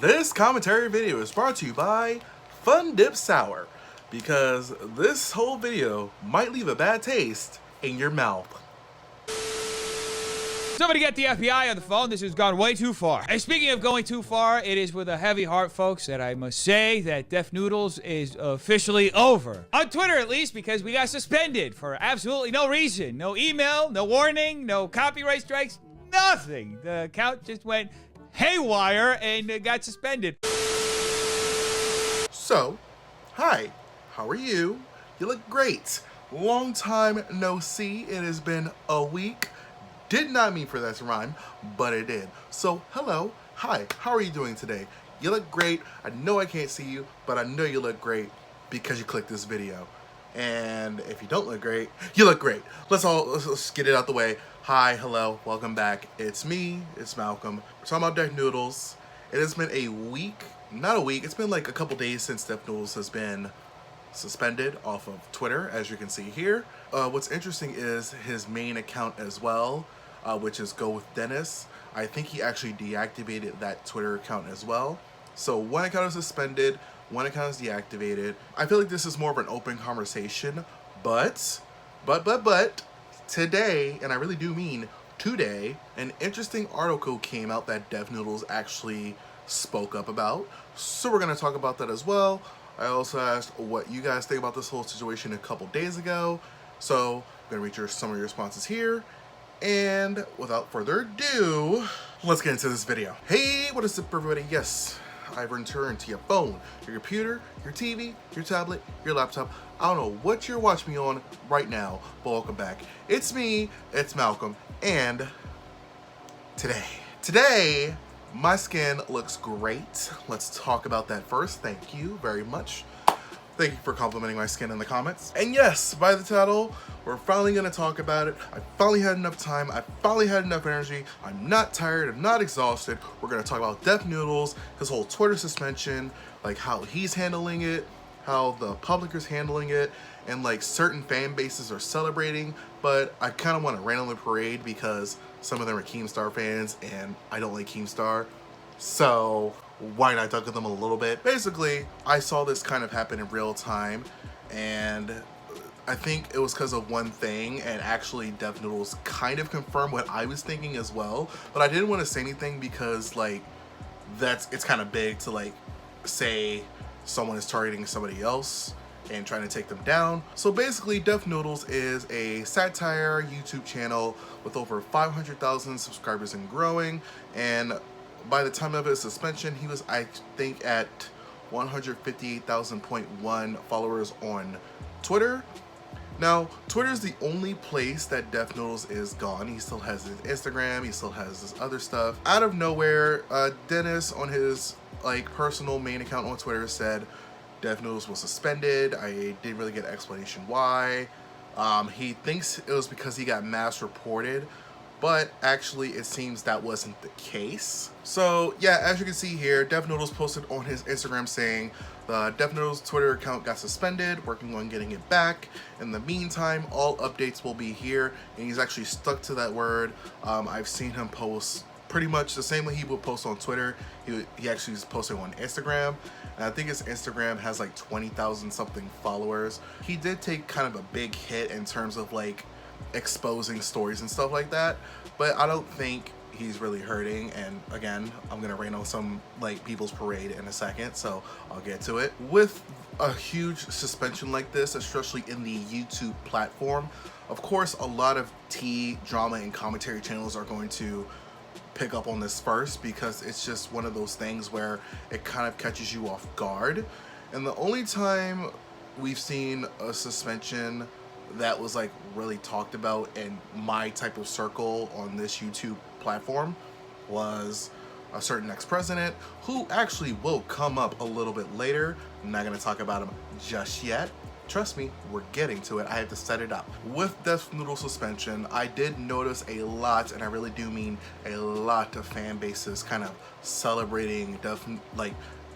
This commentary video is brought to you by Fun Dip Sour, because this whole video might leave a bad taste in your mouth. Somebody get the FBI on the phone. This has gone way too far. And speaking of going too far, it is with a heavy heart, folks, that I must say that Def Noodles is officially over. On Twitter, at least, because we got suspended for absolutely no reason. No email, no warning, no copyright strikes, nothing. The account just went haywire and got suspended. So, hi, how are you? You look great. Long time no see. It has been a week. Did not mean for that to rhyme, but it did. So, hello, hi, how are you doing today? You look great. I know I can't see you, but I know you look great because you clicked this video. And if you don't look great, you look great. Let's get it out the way. Hi, hello, welcome back. It's me, it's Malcolm. We're talking about Def Noodles. It has been a week, not a week, it's been like a couple days since Def Noodles has been suspended off of Twitter, as you can see here. What's interesting is his main account as well, which is Go With Dennis. I think he actually deactivated that Twitter account as well. So one account is suspended, one account is deactivated. I feel like this is more of an open conversation, but today, and I really do mean today, an interesting article came out that Def Noodles actually spoke up about. So we're gonna talk about that as well. I also asked what you guys think about this whole situation a couple days ago. So I'm gonna read some of your responses here. And without further ado, let's get into this video. Hey, what is up, everybody? Yes, I've returned to your phone, your computer, your TV, your tablet, your laptop. I don't know what you're watching me on right now, but welcome back. It's me, it's Malcolm, and today, my skin looks great. Let's talk about that first. Thank you very much. Thank you for complimenting my skin in the comments. And yes, by the title, we're finally gonna talk about it. I finally had enough time. I finally had enough energy. I'm not tired. I'm not exhausted. We're gonna talk about Def Noodles, his whole Twitter suspension, like how he's handling it, how the public is handling it, and like certain fan bases are celebrating. But I kind of want to rain on the parade because some of them are Keemstar fans, and I don't like Keemstar. So why not talk to them a little bit? Basically, I saw this kind of happen in real time, and I think it was because of one thing, and actually Def Noodles kind of confirmed what I was thinking as well, but I didn't want to say anything because like it's kind of big to like say someone is targeting somebody else and trying to take them down. So basically, Def Noodles is a satire YouTube channel with over 500,000 subscribers and growing, and by the time of his suspension, he was, I think, at 158,000.1 followers on Twitter. Now, Twitter is the only place that Def Noodles is gone. He still has his Instagram, he still has his other stuff. Out of nowhere, Dennis on his like personal main account on Twitter said Def Noodles was suspended. I didn't really get an explanation why. He thinks it was because he got mass reported, but actually it seems that wasn't the case. So yeah, as you can see here, Def Noodles posted on his Instagram saying the Def Noodles Twitter account got suspended, working on getting it back. In the meantime, all updates will be here, and he's actually stuck to that word. I've seen him post pretty much the same way he would post on Twitter. He actually is posting on Instagram, and I think his Instagram has like 20,000 something followers. He did take kind of a big hit in terms of like exposing stories and stuff like that, but I don't think he's really hurting. And again, I'm gonna rain on some like people's parade in a second, so I'll get to it. With a huge suspension like this, especially in the YouTube platform, of course a lot of drama and commentary channels are going to pick up on this first, because it's just one of those things where it kind of catches you off guard. And the only time we've seen a suspension that was like really talked about in my type of circle on this YouTube platform was a certain ex-president, who actually will come up a little bit later. I'm not going to talk about him just yet. Trust me, we're getting to it. I had to set it up. With Def Noodle suspension, I did notice a lot, and I really do mean a lot, of fan bases kind of celebrating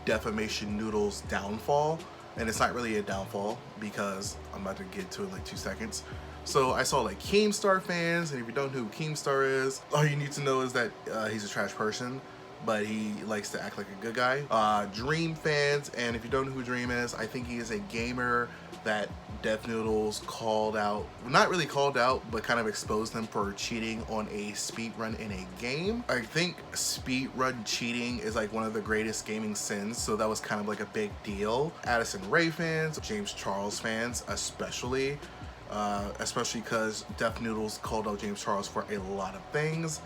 Defamation Noodles' downfall. And it's not really a downfall, because I'm about to get to it in like 2 seconds. So I saw like Keemstar fans, and if you don't know who Keemstar is, all you need to know is that he's a trash person. but he likes to act like a good guy. Dream fans, and if you don't know who Dream is, I think he is a gamer that Def Noodles called out, not really called out, but kind of exposed him for cheating on a speedrun in a game. I think speedrun cheating is like one of the greatest gaming sins, so that was kind of like a big deal. Addison Rae fans, James Charles fans especially because Def Noodles called out James Charles for a lot of things,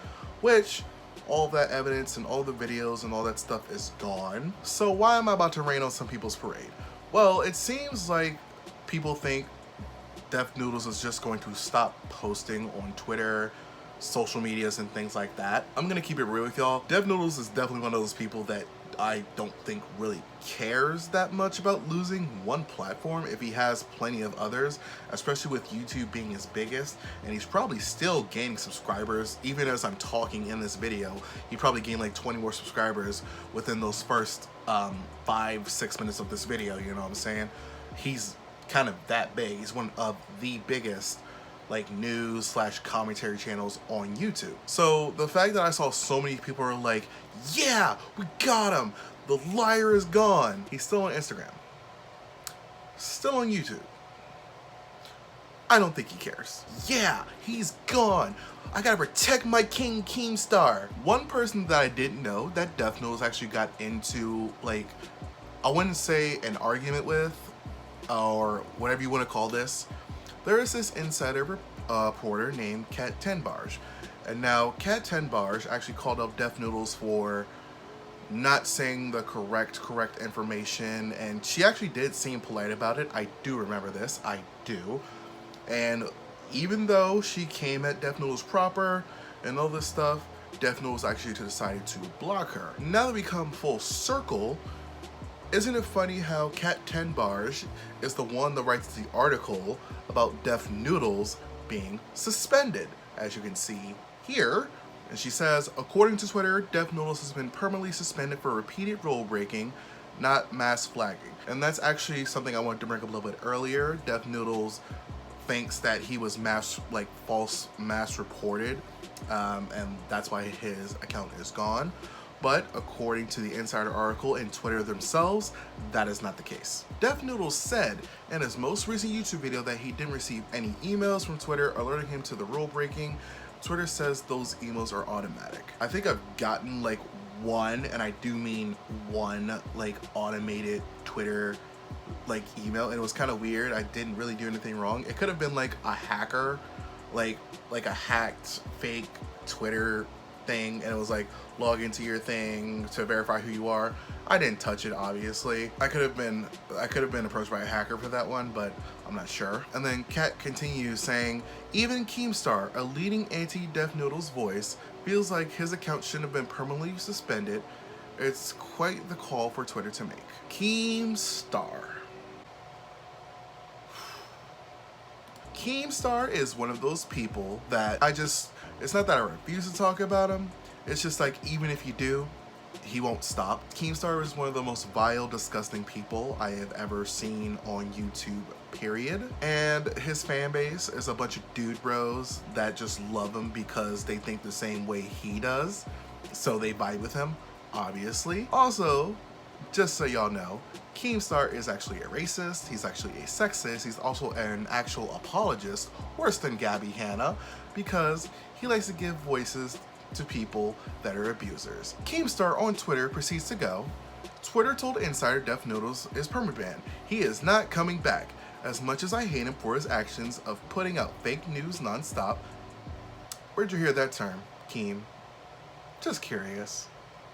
which all that evidence and all the videos and all that stuff is gone. So why am I about to rain on some people's parade? Well, it seems like people think Def Noodles is just going to stop posting on Twitter, social medias, and things like that. I'm gonna keep it real with y'all. Def Noodles is definitely one of those people that I don't think really cares that much about losing one platform if he has plenty of others, especially with YouTube being his biggest, and he's probably still gaining subscribers. Even as I'm talking in this video, he probably gained like 20 more subscribers within those first 5-6 minutes of this video, you know what I'm saying? He's kind of that big. He's one of the biggest like news / commentary channels on YouTube. So the fact that I saw so many people are like, yeah, we got him, the liar is gone. He's still on Instagram, still on YouTube. I don't think he cares. Yeah, he's gone. I gotta protect my king, Keemstar. One person that I didn't know that Def Noodles actually got into, like, I wouldn't say an argument with, or whatever you want to call this. There is this insider reporter named Kat Tenbarge. And now Kat Tenbarge actually called up Def Noodles for not saying the correct information, and she actually did seem polite about it. I do remember this, I do. And even though she came at Def Noodles proper and all this stuff, Def Noodles actually decided to block her. Now that we come full circle, isn't it funny how Kat Tenbarge is the one that writes the article about Def Noodles being suspended, as you can see here. And she says, according to Twitter, Def Noodles has been permanently suspended for repeated rule breaking, not mass flagging. And that's actually something I wanted to bring up a little bit earlier. Def Noodles thinks that he was false mass reported, and that's why his account is gone. But according to the insider article and Twitter themselves, that is not the case. Def Noodles said in his most recent YouTube video that he didn't receive any emails from Twitter alerting him to the rule breaking. Twitter says those emails are automatic. I think I've gotten like one, and I do mean one, like automated Twitter like email, and it was kind of weird. I didn't really do anything wrong. It could have been like a hacker, like a hacked fake Twitter thing, and it was like, log into your thing to verify who you are. I didn't touch it, obviously. I could have been approached by a hacker for that one, but I'm not sure. And then Kat continues saying, even Keemstar, a leading anti-Def Noodles voice, feels like his account shouldn't have been permanently suspended. It's quite the call for Twitter to make. Keemstar. Keemstar is one of those people that it's not that I refuse to talk about him. It's just like, even if you do, he won't stop. Keemstar is one of the most vile, disgusting people I have ever seen on YouTube, period. And his fan base is a bunch of dude bros that just love him because they think the same way he does. So they vibe with him, obviously. Also, just so y'all know, Keemstar is actually a racist, he's actually a sexist, he's also an actual apologist, worse than Gabby Hanna, because he likes to give voices to people that are abusers. Keemstar on Twitter proceeds to go, Twitter told insider Def Noodles is permabanned. He is not coming back. As much as I hate him for his actions of putting out fake news nonstop. Where'd you hear that term, Keem? Just curious.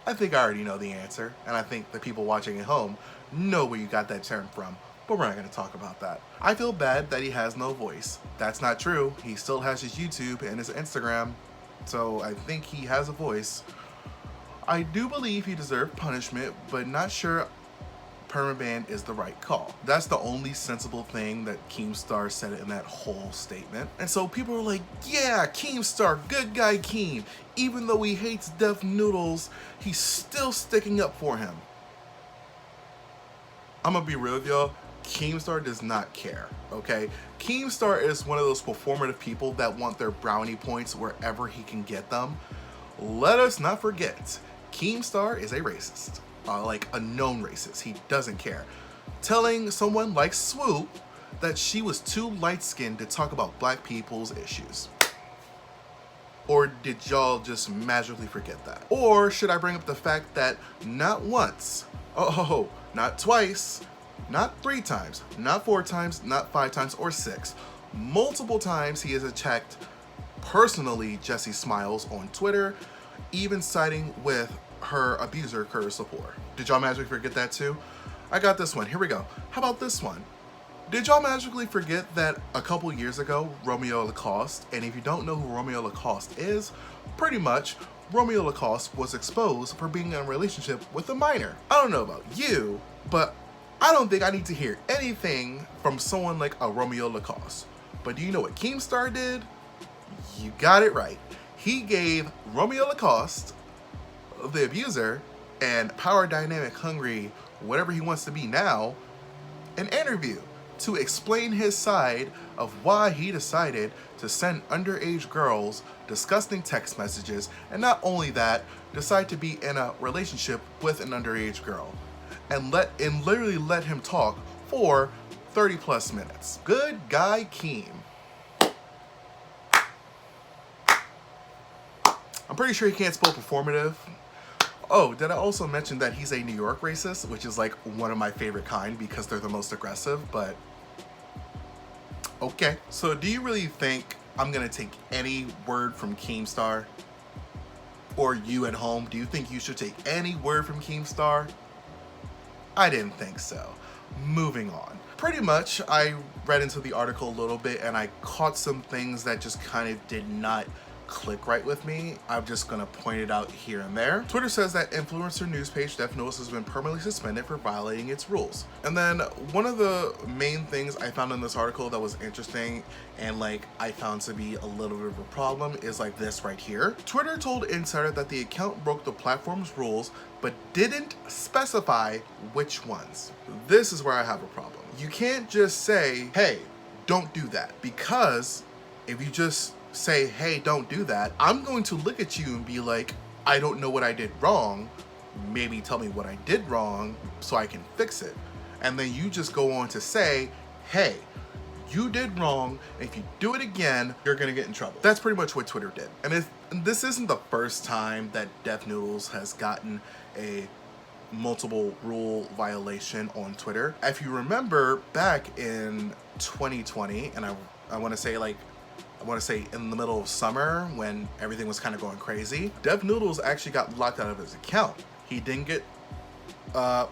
I think I already know the answer, and I think the people watching at home know where you got that term from, but we're not going to talk about that. I feel bad that he has no voice. That's not true. He still has his YouTube and his Instagram, so I think he has a voice. I do believe he deserved punishment, but not sure permaban is the right call. That's the only sensible thing that Keemstar said in that whole statement. And so people are like, yeah, Keemstar, good guy Keem. Even though he hates Def Noodles, he's still sticking up for him. I'm gonna be real with y'all. Keemstar does not care, okay? Keemstar is one of those performative people that want their brownie points wherever he can get them. Let us not forget, Keemstar is a racist, like a known racist. He doesn't care. Telling someone like Swoop that she was too light-skinned to talk about black people's issues. Or did y'all just magically forget that? Or should I bring up the fact that not once, not twice, not 3 times, not 4 times, not 5 times, or 6, multiple times he has attacked personally Jessie Smiles on Twitter, even siding with her abuser Curtis Lepore. Did y'all magically forget that too? I got this one. Here we go. How about this one? Did y'all magically forget that a couple years ago, Romeo Lacoste, and if you don't know who Romeo Lacoste is, pretty much, Romeo Lacoste was exposed for being in a relationship with a minor. I don't know about you, but I don't think I need to hear anything from someone like a Romeo Lacoste. But do you know what Keemstar did? You got it right. He gave Romeo Lacoste, the abuser, and power dynamic hungry, whatever he wants to be now, an interview to explain his side of why he decided to send underage girls disgusting text messages, and not only that, decide to be in a relationship with an underage girl, and literally let him talk for 30+ minutes. Good guy Keem. I'm pretty sure he can't spell performative. Oh, did I also mention that he's a New York racist, which is like one of my favorite kind because they're the most aggressive, but okay. So do you really think I'm gonna take any word from Keemstar? Or you at home, do you think you should take any word from Keemstar? I didn't think so. Moving on. Pretty much, I read into the article a little bit and I caught some things that just kind of did not click right with me. I'm just gonna point it out here and there. Twitter says that influencer news page Def Noodles has been permanently suspended for violating its rules. And then one of the main things I found in this article that was interesting and like I found to be a little bit of a problem is like this right here. Twitter told Insider that the account broke the platform's rules but didn't specify which ones. This is where I have a problem. You can't just say, hey, don't do that, because if you just say, hey, don't do that, I'm going to look at you and be like, I don't know what I did wrong. Maybe tell me what I did wrong so I can fix it. And then you just go on to say, hey, you did wrong. And if you do it again, you're going to get in trouble. That's pretty much what Twitter did. And this isn't the first time that Def Noodles has gotten a multiple rule violation on Twitter. If you remember back in 2020, and I want to say in the middle of summer when everything was kind of going crazy, Def Noodles actually got locked out of his account. He didn't get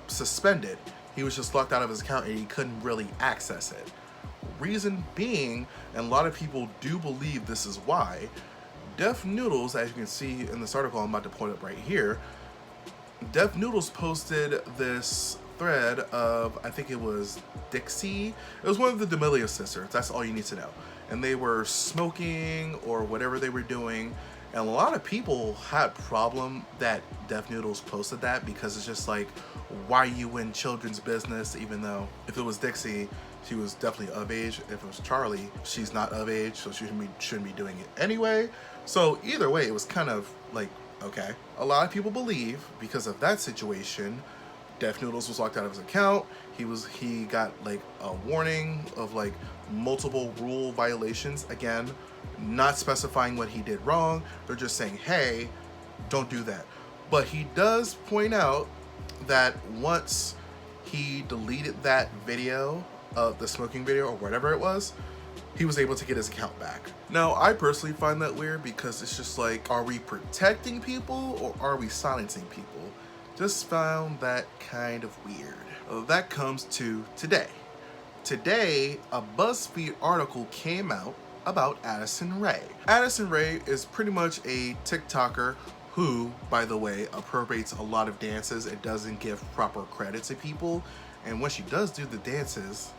suspended. He was just locked out of his account and he couldn't really access it. Reason being, and a lot of people do believe this is why, Def Noodles, as you can see in this article I'm about to point up right here, Def Noodles posted this thread of, I think it was Dixie. It was one of the D'Amelio sisters. That's all you need to know. And they were smoking or whatever they were doing. And a lot of people had problem that Def Noodles posted that because it's just like, why are you in children's business? Even though if it was Dixie, she was definitely of age. If it was Charlie, she's not of age, so she shouldn't be doing it anyway. So either way, it was kind of like, okay. A lot of people believe because of that situation, Def Noodles was locked out of his account. He got like a warning of like multiple rule violations. Again, not specifying what he did wrong. They're just saying, hey, don't do that. But he does point out that once he deleted that video of the smoking video or whatever it was, he was able to get his account back. Now, I personally find that weird because it's just like, are we protecting people or are we silencing people? Just found that kind of weird. That comes to today. Today, a Buzzfeed article came out about Addison Rae. Addison Rae is pretty much a TikToker who, by the way, appropriates a lot of dances and doesn't give proper credit to people. And when she does do the dances,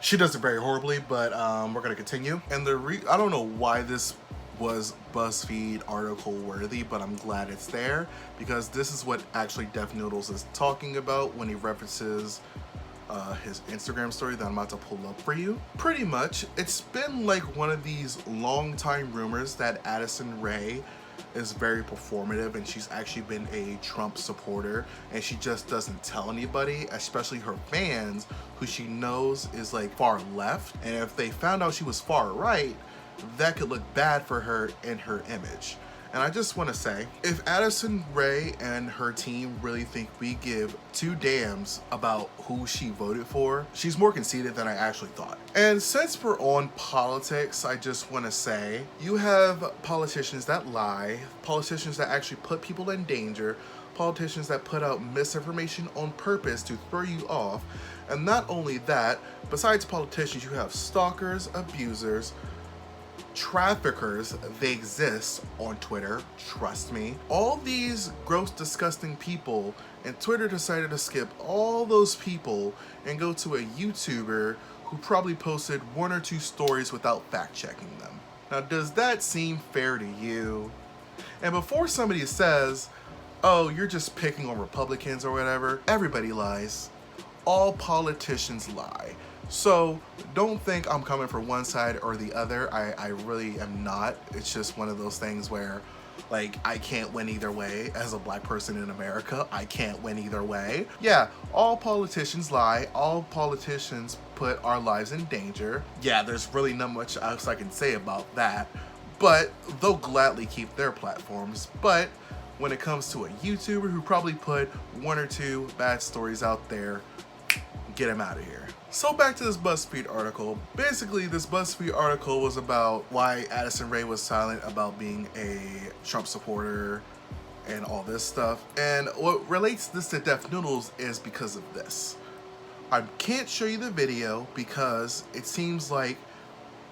she does it very horribly, but we're gonna continue. And I don't know why this was BuzzFeed article worthy, but I'm glad it's there because this is what actually Def Noodles is talking about when he references his Instagram story that I'm about to pull up for you. Pretty much, it's been like one of these long time rumors that Addison Rae is very performative and she's actually been a Trump supporter and she just doesn't tell anybody, especially her fans who she knows is like far left, and if they found out she was far right, that could look bad for her and her image. And I just want to say, if Addison Rae and her team really think we give two damns about who she voted for, she's more conceited than I actually thought. And since we're on politics, I just want to say, you have politicians that lie, politicians that actually put people in danger, politicians that put out misinformation on purpose to throw you off. And not only that, besides politicians, you have stalkers, abusers, traffickers. They exist on Twitter, trust me. All these gross, disgusting people, and Twitter decided to skip all those people and go to a YouTuber who probably posted one or two stories without fact checking them. Now, does that seem fair to you? And before somebody says, oh, you're just picking on Republicans or whatever, everybody lies. All politicians lie. So don't think I'm coming for one side or the other. I really am not. It's just one of those things where, like, I can't win either way. As a black person in America, I can't win either way. Yeah, all politicians lie. All politicians put our lives in danger. Yeah, there's really not much else I can say about that. But they'll gladly keep their platforms. But when it comes to a YouTuber who probably put one or two bad stories out there, get him out of here. So back to this Buzzfeed article. Basically, this Buzzfeed article was about why Addison Rae was silent about being a Trump supporter and all this stuff. And what relates this to Def Noodles is because of this. I can't show you the video because it seems like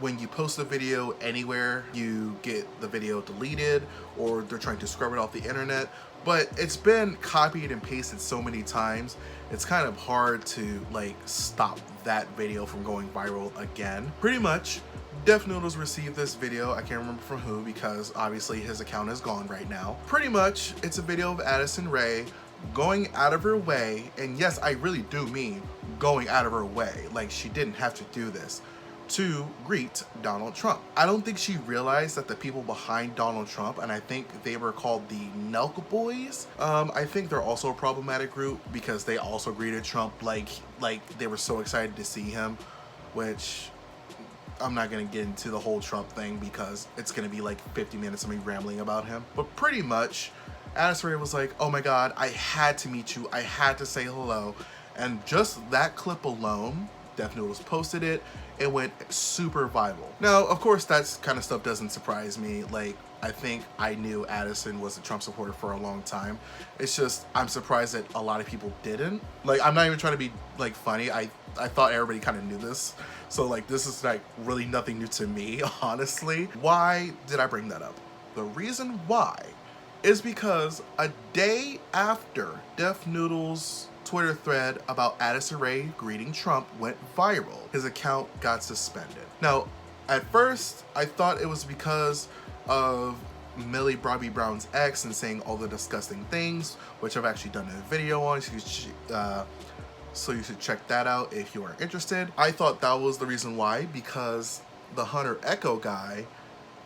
when you post a video anywhere, you get the video deleted or they're trying to scrub it off the internet. But it's been copied and pasted so many times, it's kind of hard to like stop that video from going viral again. Pretty much, Def Noodles received this video, I can't remember from who because obviously his account is gone right now. Pretty much, it's a video of Addison Rae going out of her way, and yes, I really do mean going out of her way, like she didn't have to do this, to greet Donald Trump. I don't think she realized that the people behind Donald Trump, and I think they were called the Nelk Boys, I think they're also a problematic group because they also greeted Trump like they were so excited to see him, which I'm not gonna get into the whole Trump thing because it's gonna be like 50 minutes of me rambling about him. But pretty much, Addison Rae was like, oh my God, I had to meet you, I had to say hello. And just that clip alone, Def Noodles posted it, it went super viral. Now, of course, that kind of stuff doesn't surprise me. Like, I think I knew Addison was a Trump supporter for a long time. It's just, I'm surprised that a lot of people didn't. Like, I'm not even trying to be, like, funny. I thought everybody kind of knew this. So, like, this is, like, really nothing new to me, honestly. Why did I bring that up? The reason why is because a day after Def Noodles' Twitter thread about Addison Rae greeting Trump went viral, his account got suspended. Now, at first, I thought it was because of Millie Bobby Brown's ex and saying all the disgusting things, which I've actually done a video on, so you should check that out if you are interested. I thought that was the reason why, because the Hunter Echo guy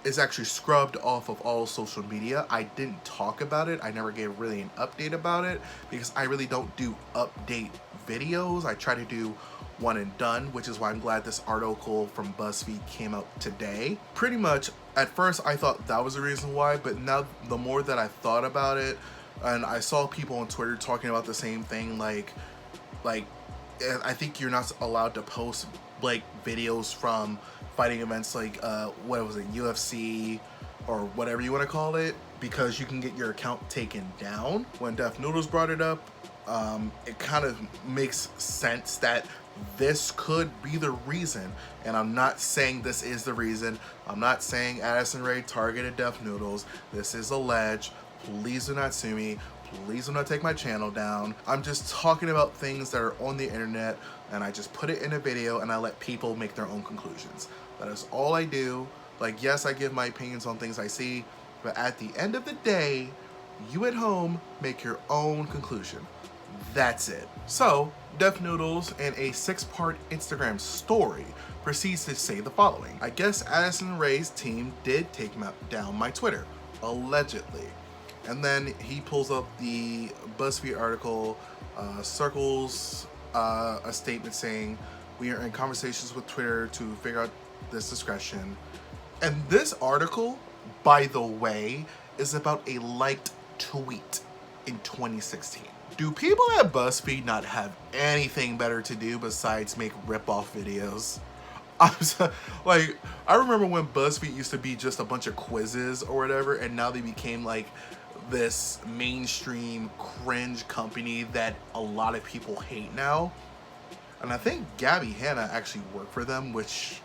is actually scrubbed off of all social media. I didn't talk about it. I never gave really an update about it because I really don't do update videos. I try to do one and done, which is why I'm glad this article from BuzzFeed came out today. Pretty much, at first I thought that was the reason why, but now the more that I thought about it, and I saw people on Twitter talking about the same thing, like I think you're not allowed to post like videos from fighting events like what was it, UFC or whatever you want to call it, because you can get your account taken down. When Def Noodles brought it up, it kind of makes sense that this could be the reason, and I'm not saying this is the reason. I'm not saying Addison Rae targeted Def Noodles. This is alleged. Please do not sue me. Please do not take my channel down. I'm just talking about things that are on the internet, and I just put it in a video and I let people make their own conclusions. That is all I do. Like, yes, I give my opinions on things I see, but at the end of the day, you at home make your own conclusion. That's it. So Def Noodles, in a 6-part Instagram story, proceeds to say the following. I guess Addison Rae's team did take down my Twitter, allegedly. And then he pulls up the Buzzfeed article, circles a statement saying, we are in conversations with Twitter to figure out this discretion. And this article, by the way, is about a liked tweet in 2016. Do people at Buzzfeed not have anything better to do besides make rip-off videos? I remember when Buzzfeed used to be just a bunch of quizzes or whatever, and now they became like this mainstream cringe company that a lot of people hate now. And I think Gabby Hanna actually worked for them, which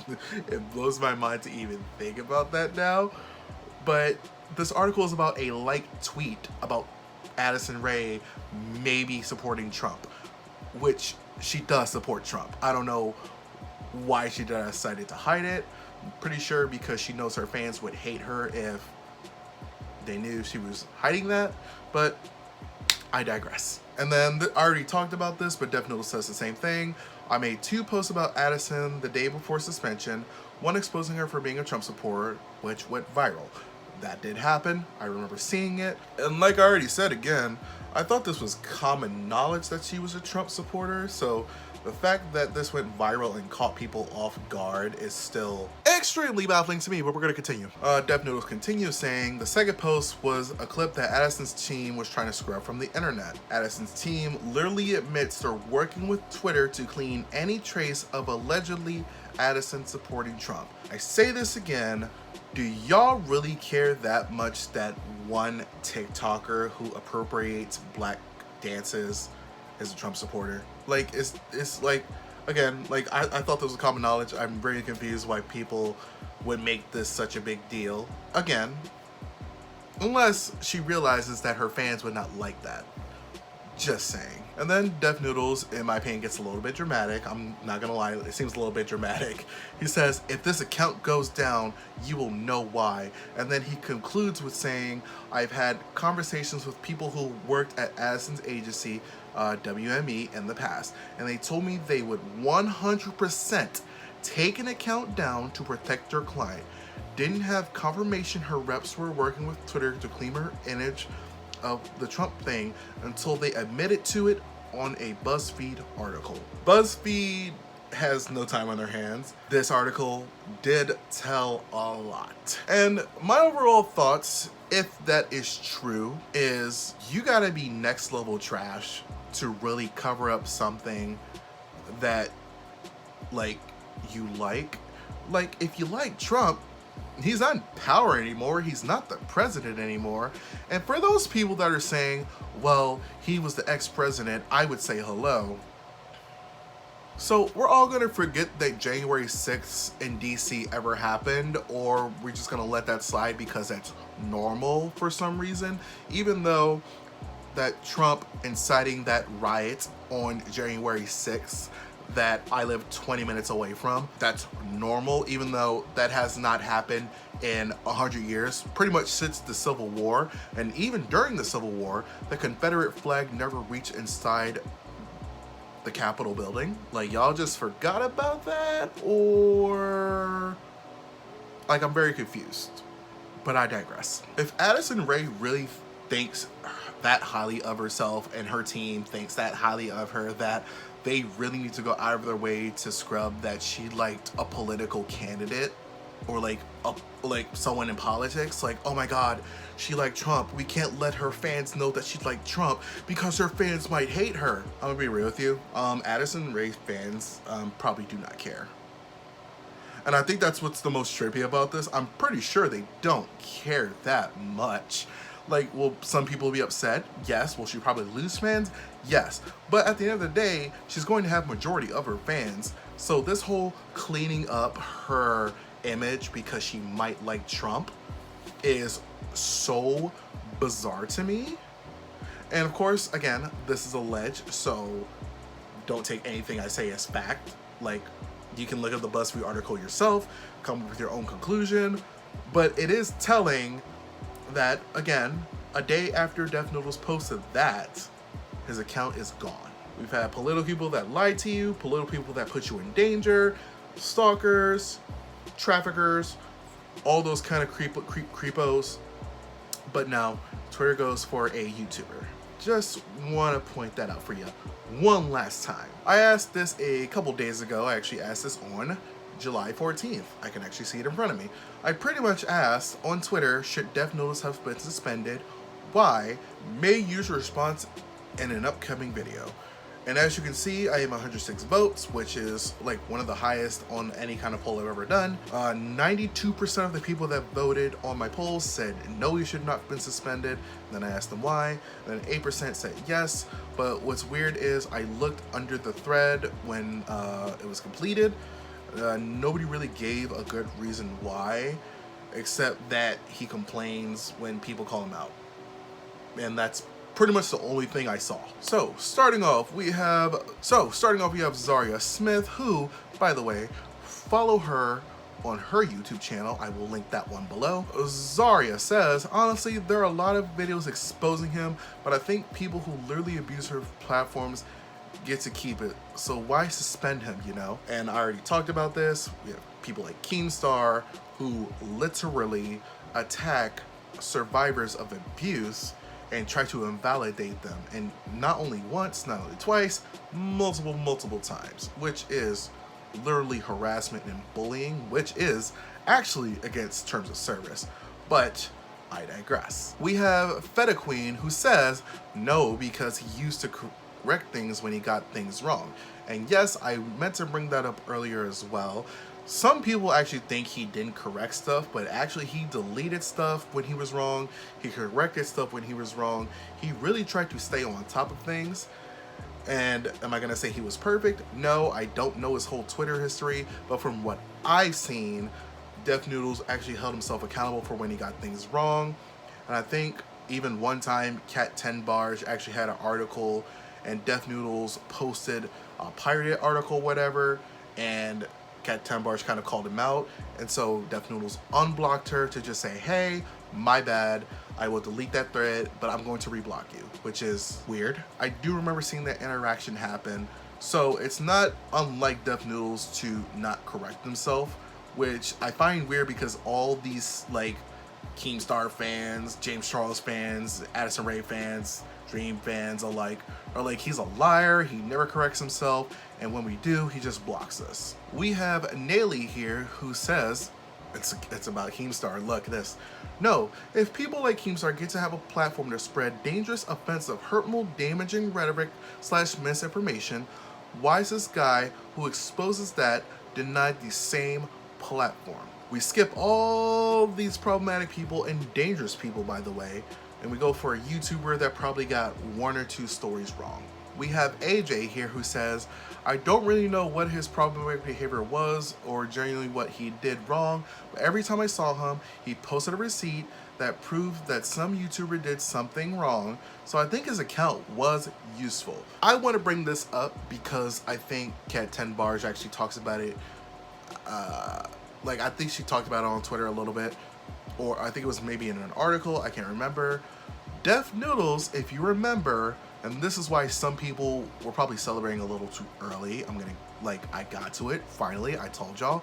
it blows my mind to even think about that now. But this article is about a liked tweet about Addison Rae maybe supporting Trump, which she does support Trump. I don't know why she decided to hide it. I'm pretty sure because she knows her fans would hate her if they knew she was hiding that, but I digress. And then I already talked about this, but Def Noodles says the same thing. I made 2 posts about Addison the day before suspension, one exposing her for being a Trump supporter, which went viral. That did happen. I remember seeing it. And like I already said again, I thought this was common knowledge that she was a Trump supporter, so the fact that this went viral and caught people off guard is still extremely baffling to me, but we're gonna continue. Def Noodles continues saying, the second post was a clip that Addison's team was trying to scrub from the internet. Addison's team literally admits they're working with Twitter to clean any trace of allegedly Addison supporting Trump. I say this again, do y'all really care that much that one TikToker who appropriates black dances is a Trump supporter? Like, it's like, again, like, I thought this was common knowledge. I'm very confused why people would make this such a big deal. Again, unless she realizes that her fans would not like that. Just saying. And then Def Noodles, in my opinion, gets a little bit dramatic. I'm not gonna lie, it seems a little bit dramatic. He says, if this account goes down, you will know why. And then he concludes with saying, I've had conversations with people who worked at Addison's agency, WME, in the past, and they told me they would 100% take an account down to protect their client. Didn't have confirmation her reps were working with Twitter to clean her image of the Trump thing until they admitted to it on a Buzzfeed article. Buzzfeed has no time on their hands. This article did tell a lot. And my overall thoughts, if that is true, is you gotta be next level trash to really cover up something that, like, you like. Like, if you like Trump, he's not in power anymore. He's not the president anymore. And for those people that are saying, well, he was the ex-president, I would say hello. So we're all gonna forget that January 6th in DC ever happened, or we're just gonna let that slide because that's normal for some reason, even though that Trump inciting that riot on January 6th that I live 20 minutes away from, that's normal, even though that has not happened in 100 years, pretty much since the Civil War. And even during the Civil War, the Confederate flag never reached inside the Capitol building. Like, y'all just forgot about that? Or, like, I'm very confused, but I digress. If Addison Rae really thinks that highly of herself and her team thinks that highly of her, that they really need to go out of their way to scrub that she liked a political candidate or like someone in politics, like, oh my god, she liked Trump, we can't let her fans know that she liked Trump because her fans might hate her. I'm gonna be real with you, Addison Rae fans probably do not care. And I think that's what's the most trippy about this. I'm pretty sure they don't care that much. Like, will some people be upset? Yes. Will she probably lose fans? Yes. But at the end of the day, she's going to have majority of her fans. So this whole cleaning up her image because she might like Trump is so bizarre to me. And of course, again, this is alleged, so don't take anything I say as fact. Like, you can look at the BuzzFeed article yourself, come up with your own conclusion. But it is telling that, again, a day after Def Noodles posted that, his account is gone. We've had political people that lie to you, political people that put you in danger, stalkers, traffickers, all those kind of creepos. But now Twitter goes for a YouTuber. Just want to point that out for you one last time. I asked this a couple days ago. I actually asked this on July 14th. I can actually see it in front of me. I pretty much asked on Twitter, should Death Noodles have been suspended? Why? May use response in an upcoming video. And as you can see, I have 106 votes, which is like one of the highest on any kind of poll I've ever done. 92% of the people that voted on my polls said no, he should not have been suspended. Then I asked them why. Then 8% said yes. But what's weird is I looked under the thread when it was completed. Nobody really gave a good reason why, except that he complains when people call him out. And that's pretty much the only thing I saw. So starting off we have Zhariya Smith, who, by the way, follow her on her YouTube channel. I will link that one below. Zhariya says, honestly, there are a lot of videos exposing him, but I think people who literally abuse her platforms get to keep it. So why suspend him, you know? And I already talked about this. We have people like Keemstar who literally attack survivors of abuse and try to invalidate them, and not only once, not only twice, multiple times, which is literally harassment and bullying, which is actually against terms of service. But I digress. We have Feta Queen, who says no because he used to correct things when he got things wrong. And yes, I meant to bring that up earlier as well. Some people actually think he didn't correct stuff, but actually he deleted stuff when he was wrong. He corrected stuff when he was wrong. He really tried to stay on top of things. And am I gonna say he was perfect? No, I don't know his whole Twitter history, but from what I've seen, Death Noodles actually held himself accountable for when he got things wrong. And I think even one time, Cat 10 Barge actually had an article, and Death Noodles posted a pirated article, whatever, and Cat 10 Barge kind of called him out, and so Death Noodles unblocked her to just say, hey, my bad, I will delete that thread, but I'm going to reblock you, which is weird. I do remember seeing that interaction happen, so it's not unlike Death Noodles to not correct himself, which I find weird because all these like Keemstar fans, James Charles fans, Addison Rae fans, Dream fans alike are like, he's a liar, he never corrects himself, and when we do, he just blocks us. We have Nayli here, who says, it's about Keemstar, look at this. No, if people like Keemstar get to have a platform to spread dangerous, offensive, hurtful, damaging rhetoric / misinformation, why is this guy who exposes that denied the same platform? We skip all these problematic people and dangerous people, by the way, and we go for a YouTuber that probably got one or two stories wrong. We have AJ here, who says, I don't really know what his problematic behavior was or genuinely what he did wrong, but every time I saw him, he posted a receipt that proved that some YouTuber did something wrong, so I think his account was useful. I want to bring this up because I think Cat 10 Barge actually talks about it, I think she talked about it on Twitter a little bit, or I think it was maybe in an article, I can't remember. Death Noodles, if you remember, and this is why some people were probably celebrating a little too early. I got to it, finally, I told y'all.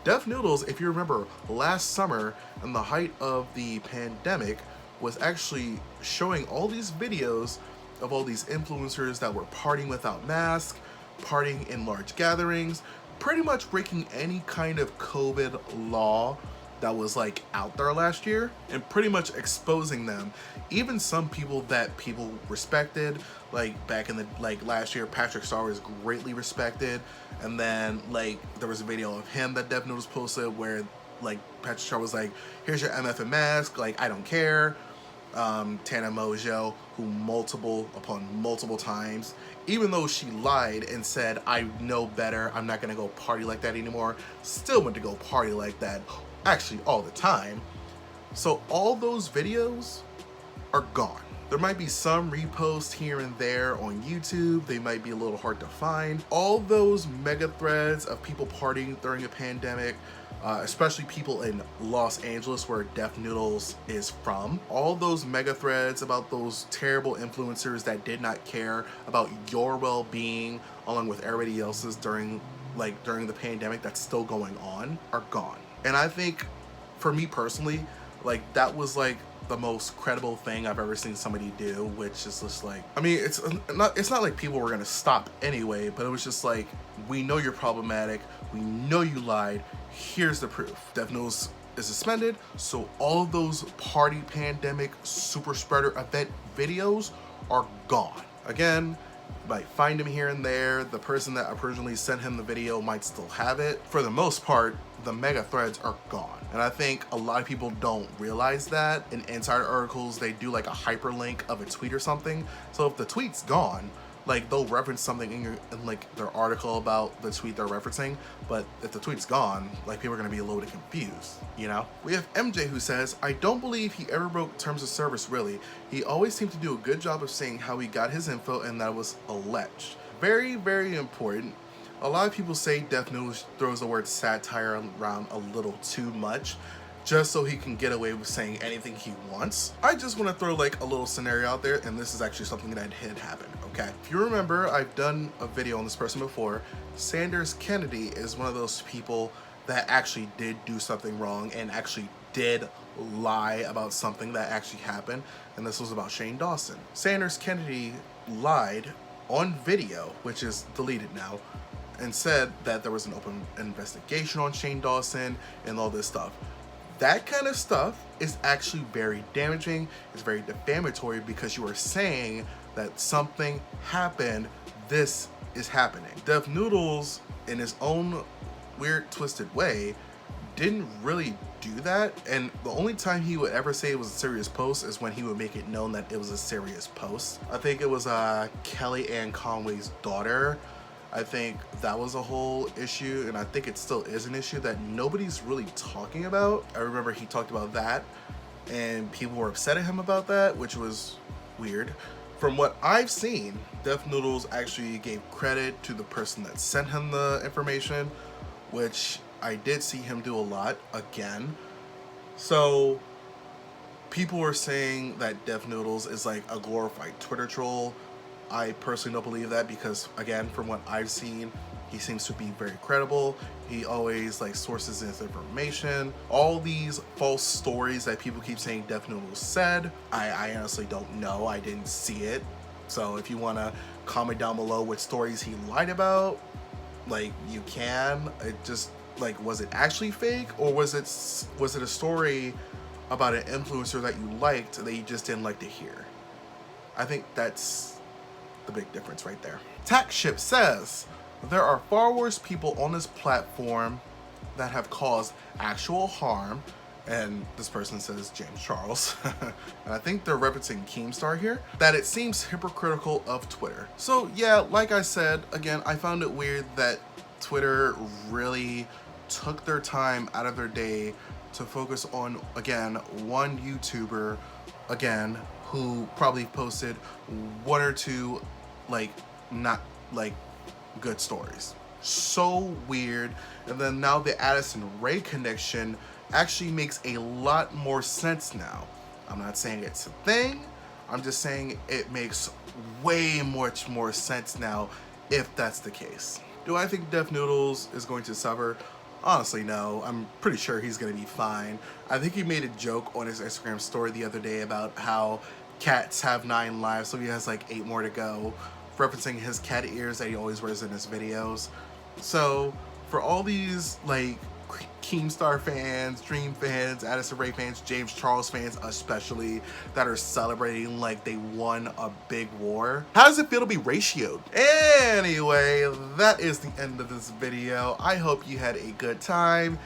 Death Noodles, if you remember, last summer, in the height of the pandemic, was actually showing all these videos of all these influencers that were partying without masks, partying in large gatherings, pretty much breaking any kind of COVID law that was like out there last year, and pretty much exposing them. Even some people that people respected, like back in the last year, Patrick Star was greatly respected, and then there was a video of him that Death Noodles posted where Patrick Star was like, here's your MFN mask, I don't care. Tana Mojo, who multiple times, even though she lied and said, I know better, I'm not gonna go party like that anymore, still went to go party like that, actually all the time. So all those videos are gone. There might be some reposts here and there on YouTube. They might be a little hard to find. All those mega threads of people partying during a pandemic, especially people in Los Angeles where Def Noodles is from. All those mega threads about those terrible influencers that did not care about your well-being along with everybody else's during the pandemic that's still going on are gone. And I think for me personally, like that was like the most credible thing I've ever seen somebody do, which is just like, I mean, it's not like people were gonna stop anyway, but it was just like, we know you're problematic, we know you lied, here's the proof. Def Noodles is suspended, so all of those party pandemic super spreader event videos are gone. Again, you might find him here and there. The person that originally sent him the video might still have it. For the most part, the mega threads are gone. And I think a lot of people don't realize that. In insider articles, they do like a hyperlink of a tweet or something. So if the tweet's gone, like they'll reference something in like their article about the tweet they're referencing, but if the tweet's gone, like people are gonna be a little bit confused, you know? We have MJ who says, I don't believe he ever broke terms of service really. He always seemed to do a good job of saying how he got his info and that was alleged. Very, very important. A lot of people say Def Noodles throws the word satire around a little too much, just so he can get away with saying anything he wants. I just want to throw like a little scenario out there, and this is actually something that had happened, okay? If you remember, I've done a video on this person before. Sanders Kennedy is one of those people that actually did do something wrong and actually did lie about something that actually happened, and this was about Shane Dawson. Sanders Kennedy lied on video, which is deleted now, and said that there was an open investigation on Shane Dawson and all this stuff. That kind of stuff is actually very damaging. It's very defamatory because you are saying that something happened, this is happening. Def Noodles, in his own weird, twisted way, didn't really do that. And the only time he would ever say it was a serious post is when he would make it known that it was a serious post. I think it was Kellyanne Conway's daughter. I think that was a whole issue, and I think it still is an issue that nobody's really talking about. I remember he talked about that, and people were upset at him about that, which was weird. From what I've seen, Def Noodles actually gave credit to the person that sent him the information, which I did see him do a lot, again. So people were saying that Def Noodles is like a glorified Twitter troll. I personally don't believe that because, again, from what I've seen, he seems to be very credible. He always like sources his information. All these false stories that people keep saying Def Noodles said, I honestly don't know. I didn't see it. So if you want to comment down below what stories he lied about, like you can. It just like, was it actually fake, or was it a story about an influencer that you liked that you just didn't like to hear? I think that's the big difference right there. Tax Ship says, there are far worse people on this platform that have caused actual harm, and this person says James Charles, and I think they're referencing Keemstar here, that it seems hypocritical of Twitter. So yeah, like I said, again, I found it weird that Twitter really took their time out of their day to focus on, again, one YouTuber, again, who probably posted one or two like not like good stories. So weird. And then now the Addison Rae connection actually makes a lot more sense now. I'm not saying it's a thing, I'm just saying it makes way much more sense now if that's the case. Do I think Def Noodles is going to suffer? Honestly, no. I'm pretty sure he's gonna be fine. I think he made a joke on his Instagram story the other day about how cats have 9 lives, so he has like 8 more to go, referencing his cat ears that he always wears in his videos. So for all these like Keemstar fans, Dream fans, Addison Rae fans, James Charles fans especially, that are celebrating like they won a big war, how does it feel to be ratioed? Anyway, that is the end of this video. I hope you had a good time.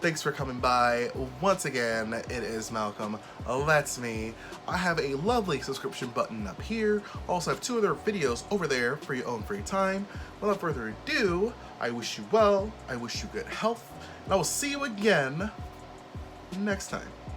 Thanks for coming by. Once again, it is Malcolm. That's me. I have a lovely subscription button up here. I also have 2 other videos over there for your own free time. Without further ado, I wish you well, I wish you good health, and I will see you again next time.